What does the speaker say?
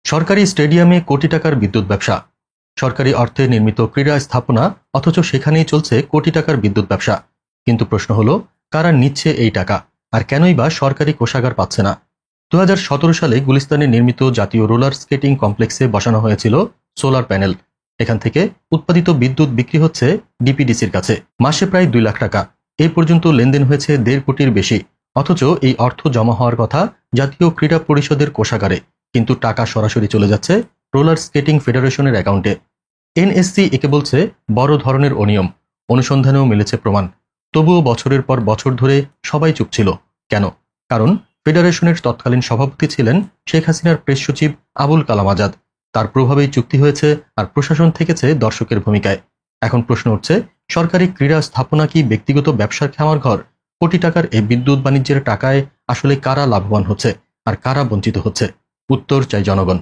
সরকারি স্টেডিয়ামে কোটি টাকার বিদ্যুৎ ব্যবসা। সরকারি অর্থে নির্মিত ক্রীড়া স্থাপনা, অথচ সেখানেই চলছে কোটি টাকার বিদ্যুৎ ব্যবসা। কিন্তু প্রশ্ন হলো, কারা নিচ্ছে এই টাকা, আর কেনই বা সরকারি কোষাগার পাচ্ছে না? 2017 সালে গুলিস্তানে নির্মিত জাতীয় রোলার স্কেটিং কমপ্লেক্সে বসানো হয়েছিল সোলার প্যানেল। এখান থেকে উৎপাদিত বিদ্যুৎ বিক্রি হচ্ছে ডিপিডিসির কাছে মাসে প্রায় 2 লাখ টাকা। এই পর্যন্ত লেনদেন হয়েছে 1.5 কোটির বেশি। অথচ এই অর্থ জমা হওয়ার কথা জাতীয় ক্রীড়া পরিষদের কোষাগারে, কিন্তু টাকা সরাসরি চলে যাচ্ছে রোলার স্কেটিং ফেডারেশনের অ্যাকাউন্টে। এনএসসি একে বলছে বড় ধরনের অনিয়ম। অনুসন্ধানেও মিলেছে প্রমাণ। তবুও বছরের পর বছর ধরে সবাই চুপ ছিল। কেন? কারণ ফেডারেশনের তৎকালীন সভাপতি ছিলেন শেখ হাসিনার প্রেস সচিব আবুল কালাম আজাদ। তার প্রভাবেই চুক্তি হয়েছে, আর প্রশাসন থেকেছে দর্শকের ভূমিকায়। এখন প্রশ্ন উঠছে, সরকারি ক্রীড়া স্থাপনা কি ব্যক্তিগত ব্যবসার খামার ঘর? কোটি টাকার এই বিদ্যুৎ বাণিজ্যের টাকায় আসলে কারা লাভবান হচ্ছে, আর কারা বঞ্চিত হচ্ছে? উত্তর চাই জনগণ।